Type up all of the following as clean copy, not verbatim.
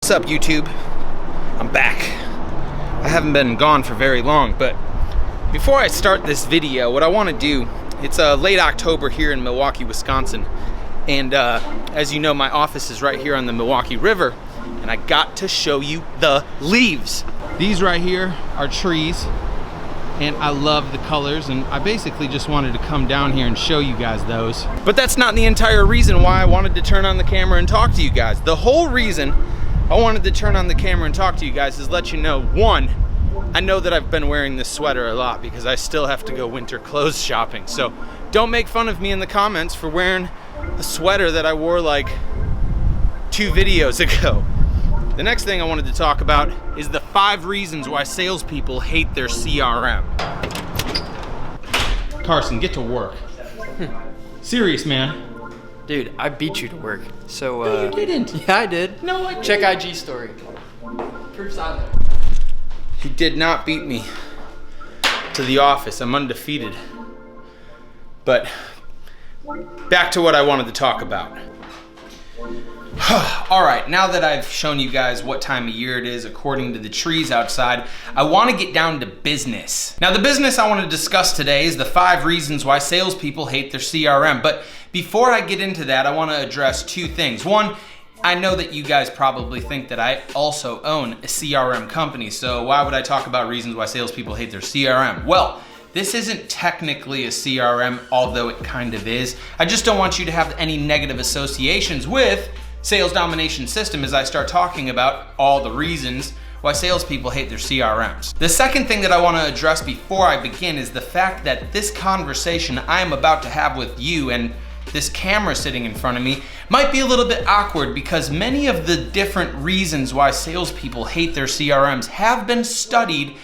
What's up, YouTube? I'm back. I haven't been gone for very long, but before I start this video, what I want to do, it's late October here in Milwaukee, Wisconsin, and as you know, my office is right here on the Milwaukee River, and I got to show you the leaves. These right here are trees, and I love the colors, and I basically just wanted to come down here and show you guys those. But that's not the entire reason why I wanted to turn on the camera and talk to you guys. The whole reason I wanted to turn on the camera and talk to you guys is let you know, one, I know that I've been wearing this sweater a lot because I still have to go winter clothes shopping. So don't make fun of me in the comments for wearing a sweater that I wore like 2 videos ago. The next thing I wanted to talk about is the 5 reasons why salespeople hate their CRM. Carson, get to work. Serious, man. Dude, I beat you to work. So, No, you didn't. Yeah, I did. No, I didn't. Check IG story. Proof's on there. You did not beat me to the office. I'm undefeated. But back to what I wanted to talk about. All right, now that I've shown you guys what time of year it is according to the trees outside, I want to get down to business. Now, the business I want to discuss today is the 5 reasons why salespeople hate their CRM. But before I get into that, I want to address 2 things. One, I know that you guys probably think that I also own a CRM company, so why would I talk about reasons why salespeople hate their CRM? Well, this isn't technically a CRM, although it kind of is. I just don't want you to have any negative associations with Sales Domination System as I start talking about all the reasons why salespeople hate their CRMs. The second thing that I want to address before I begin is the fact that this conversation I am about to have with you and this camera sitting in front of me might be a little bit awkward because many of the different reasons why salespeople hate their CRMs have been studied,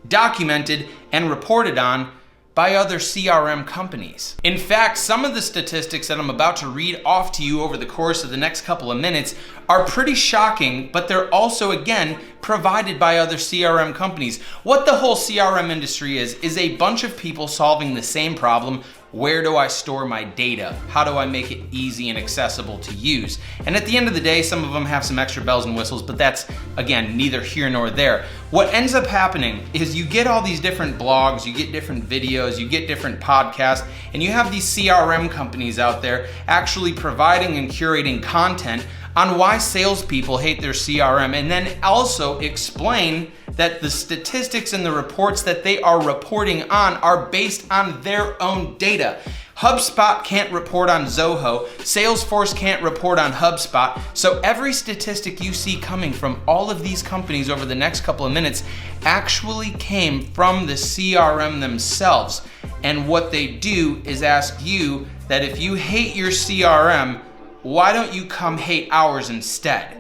documented, and reported on by other CRM companies. In fact, some of the statistics that I'm about to read off to you over the course of the next couple of minutes are pretty shocking, but they're also, again, provided by other CRM companies. What the whole CRM industry is a bunch of people solving the same problem. Where do I store my data? How do I make it easy and accessible to use? And at the end of the day, some of them have some extra bells and whistles, but that's, again, neither here nor there. What ends up happening is you get all these different blogs, you get different videos, you get different podcasts, and you have these CRM companies out there actually providing and curating content on why salespeople hate their CRM, and then also explain that the statistics and the reports that they are reporting on are based on their own data. HubSpot can't report on Zoho, Salesforce can't report on HubSpot, so every statistic you see coming from all of these companies over the next couple of minutes actually came from the CRM themselves. And what they do is ask you that if you hate your CRM, why don't you come hate ours instead?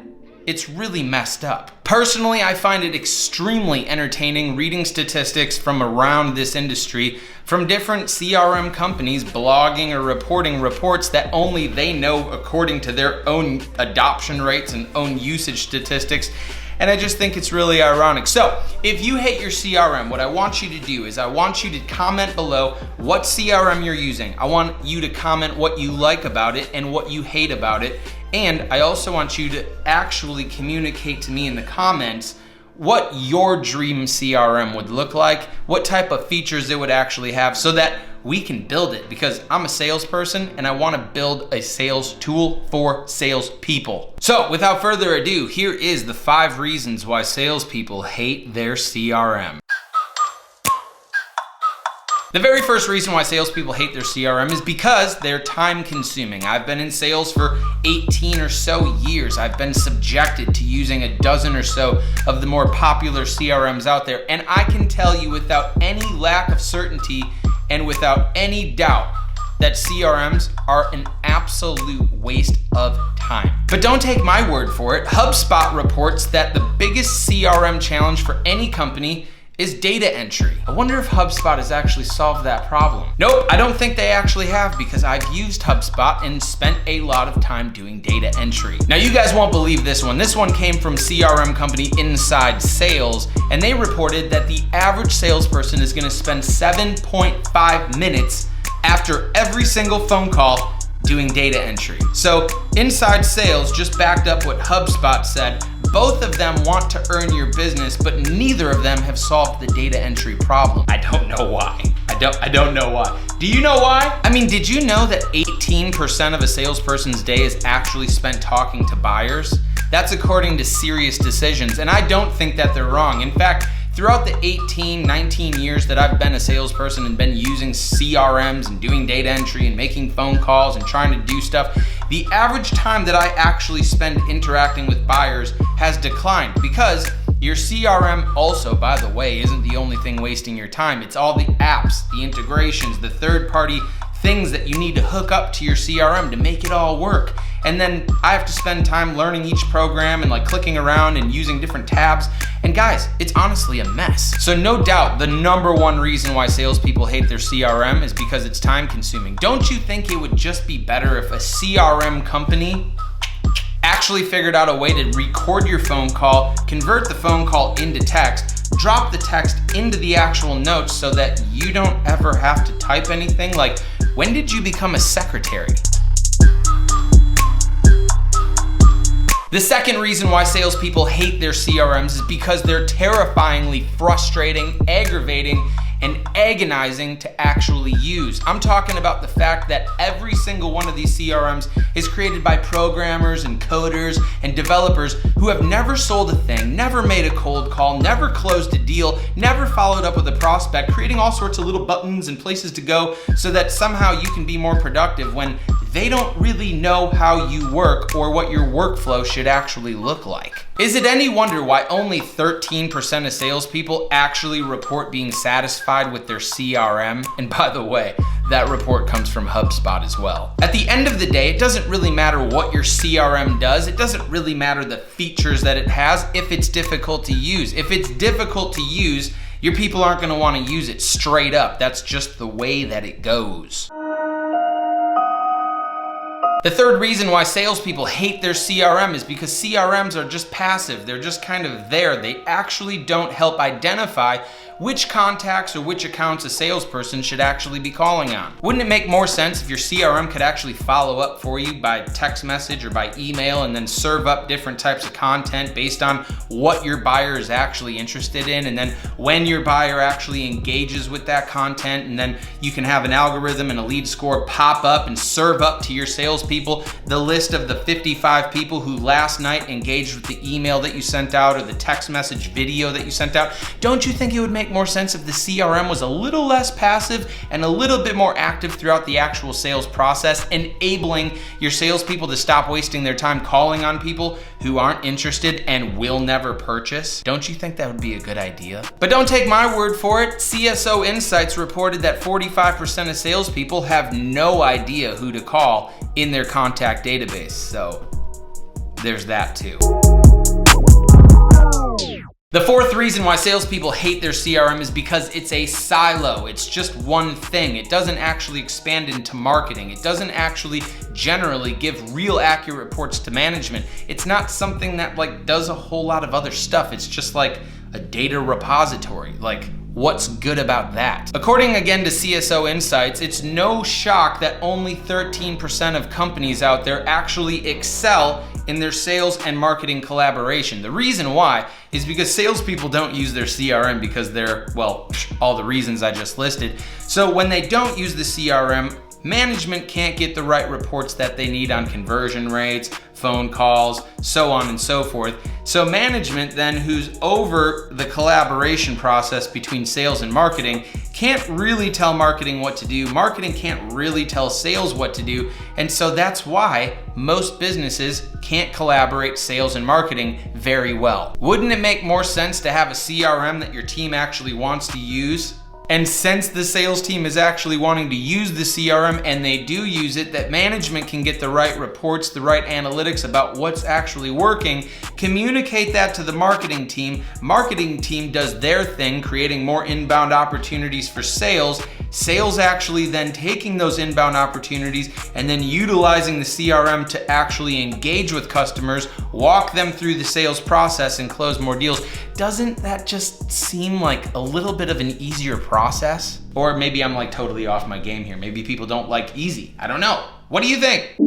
It's really messed up. Personally, I find it extremely entertaining reading statistics from around this industry from different CRM companies blogging or reporting reports that only they know according to their own adoption rates and own usage statistics. And I just think it's really ironic. So if you hate your CRM, what I want you to do is I want you to comment below what CRM you're using. I want you to comment what you like about it and what you hate about it. And I also want you to actually communicate to me in the comments what your dream CRM would look like, what type of features it would actually have, so that we can build it, because I'm a salesperson and I want to build a sales tool for salespeople. So without further ado, here is the 5 reasons why salespeople hate their CRM. The very first reason why salespeople hate their CRM is because they're time consuming. I've been in sales for 18 or so years. I've been subjected to using a dozen or so of the more popular CRMs out there, and I can tell you without any lack of certainty and without any doubt that CRMs are an absolute waste of time. But don't take my word for it. HubSpot reports that the biggest CRM challenge for any company is data entry. I wonder if HubSpot has actually solved that problem. Nope, I don't think they actually have, because I've used HubSpot and spent a lot of time doing data entry. Now, you guys won't believe this one. This one came from CRM company Inside Sales, and they reported that the average salesperson is gonna spend 7.5 minutes after every single phone call doing data entry. So Inside Sales just backed up what HubSpot said Both of them want to earn your business, but neither of them have solved the data entry problem. I don't know why. I don't know why. Do you know why? I mean, did you know that 18% of a salesperson's day is actually spent talking to buyers? That's according to Serious Decisions, and I don't think that they're wrong. In fact, throughout the 18, 19 years that I've been a salesperson and been using CRMs and doing data entry and making phone calls and trying to do stuff, the average time that I actually spend interacting with buyers has declined, because your CRM also, by the way, isn't the only thing wasting your time. It's all the apps, the integrations, the third-party things that you need to hook up to your CRM to make it all work. And then I have to spend time learning each program and like clicking around and using different tabs. And guys, it's honestly a mess. So no doubt the number one reason why salespeople hate their CRM is because it's time consuming. Don't you think it would just be better if a CRM company actually figured out a way to record your phone call, convert the phone call into text, drop the text into the actual notes so that you don't ever have to type anything? Like, when did you become a secretary? The second reason why salespeople hate their CRMs is because they're terrifyingly frustrating, aggravating, and agonizing to actually use. I'm talking about the fact that every single one of these CRMs is created by programmers and coders and developers who have never sold a thing, never made a cold call, never closed a deal, never followed up with a prospect, creating all sorts of little buttons and places to go so that somehow you can be more productive when they don't really know how you work or what your workflow should actually look like. Is it any wonder why only 13% of salespeople actually report being satisfied with their CRM? And by the way, that report comes from HubSpot as well. At the end of the day, it doesn't really matter what your CRM does. It doesn't really matter the features that it has if it's difficult to use. If it's difficult to use, your people aren't gonna wanna use it straight up. That's just the way that it goes. The third reason why salespeople hate their CRM is because CRMs are just passive. They're just kind of there. They actually don't help identify which contacts or which accounts a salesperson should actually be calling on. Wouldn't it make more sense if your CRM could actually follow up for you by text message or by email and then serve up different types of content based on what your buyer is actually interested in, and then when your buyer actually engages with that content, and then you can have an algorithm and a lead score pop up and serve up to your salespeople the list of the 55 people who last night engaged with the email that you sent out or the text message video that you sent out? Don't you think it would make more sense if the CRM was a little less passive and a little bit more active throughout the actual sales process, enabling your salespeople to stop wasting their time calling on people who aren't interested and will never purchase? Don't you think that would be a good idea? But don't take my word for it. CSO Insights reported that 45% of salespeople have no idea who to call in their contact database. So there's that too. The fourth reason why salespeople hate their CRM is because it's a silo. It's just one thing. It doesn't actually expand into marketing. It doesn't actually generally give real accurate reports to management. It's not something that like does a whole lot of other stuff. It's just like a data repository. Like, what's good about that? According again to CSO Insights, it's no shock that only 13% of companies out there actually excel in their sales and marketing collaboration. The reason why is because salespeople don't use their CRM because they're, well, all the reasons I just listed. So when they don't use the CRM, management can't get the right reports that they need on conversion rates, phone calls, so on and so forth. So management then, who's over the collaboration process between sales and marketing, can't really tell marketing what to do. Marketing can't really tell sales what to do. And so that's why most businesses can't collaborate sales and marketing very well. Wouldn't it make more sense to have a CRM that your team actually wants to use? And since the sales team is actually wanting to use the CRM and they do use it, that management can get the right reports, the right analytics about what's actually working, communicate that to the marketing team. Marketing team does their thing, creating more inbound opportunities for sales. Sales actually then taking those inbound opportunities and then utilizing the CRM to actually engage with customers, walk them through the sales process and close more deals. Doesn't that just seem like a little bit of an easier process? Or maybe I'm like totally off my game here. Maybe people don't like easy. I don't know. What do you think?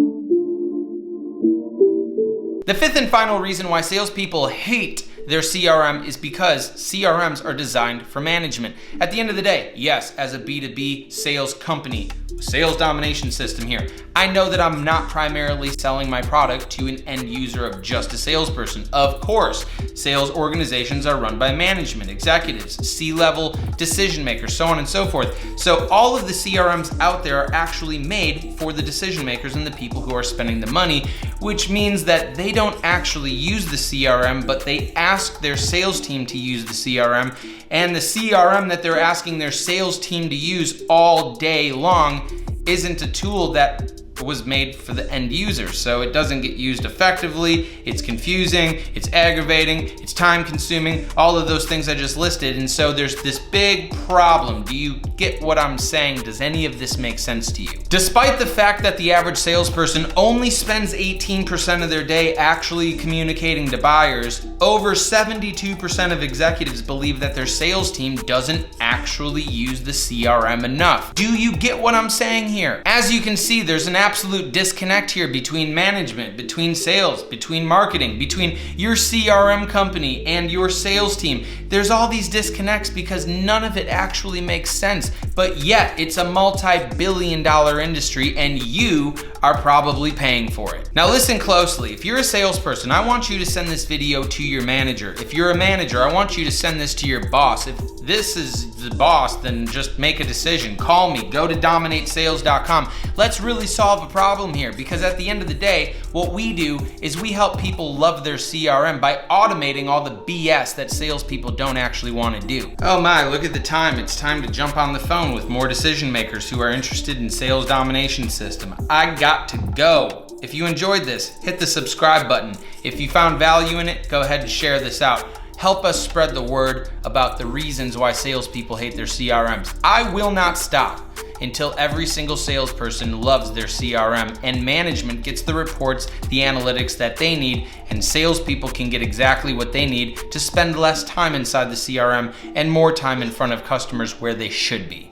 The The fifth and final reason why salespeople hate their CRM is because CRMs are designed for management. At the end of the day, yes, as a B2B sales company, sales domination system here, I know that I'm not primarily selling my product to an end user of just a salesperson. Of course, sales organizations are run by management, executives, C-level decision makers, so on and so forth. So all of the CRMs out there are actually made for the decision makers and the people who are spending the money, which means that they don't actually use the CRM, but they ask their sales team to use the CRM, and the CRM that they're asking their sales team to use all day long isn't a tool that was made for the end user, so it doesn't get used effectively. It's confusing, it's aggravating, it's time consuming, all of those things I just listed, and so there's this big problem. Do you get what I'm saying? Does any of this make sense to you? Despite the fact that the average salesperson only spends 18% of their day actually communicating to buyers, over 72% of executives believe that their sales team doesn't actually use the CRM enough. Do you get what I'm saying here? As you can see, there's an absolute disconnect here between management, between sales, between marketing, between your CRM company and your sales team. There's all these disconnects because none of it actually makes sense, but yet it's a multi-billion-dollar industry and you are probably paying for it. Now listen closely. If you're a salesperson, I want you to send this video to your manager. If you're a manager, I want you to send this to your boss. If this is the boss, then just make a decision. Call me, go to dominatesales.com. Let's really solve a problem here, because at the end of the day, what we do is we help people love their CRM by automating all the BS that salespeople don't actually want to do. Oh my, look at the time. It's time to jump on the phone with more decision makers who are interested in sales domination system. I got to go. If you enjoyed this, hit the subscribe button. If you found value in it, go ahead and share this out. Help us spread the word about the reasons why salespeople hate their CRMs. I will not stop until every single salesperson loves their CRM and management gets the reports, the analytics that they need, and salespeople can get exactly what they need to spend less time inside the CRM and more time in front of customers where they should be.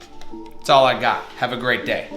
That's all I got. Have a great day.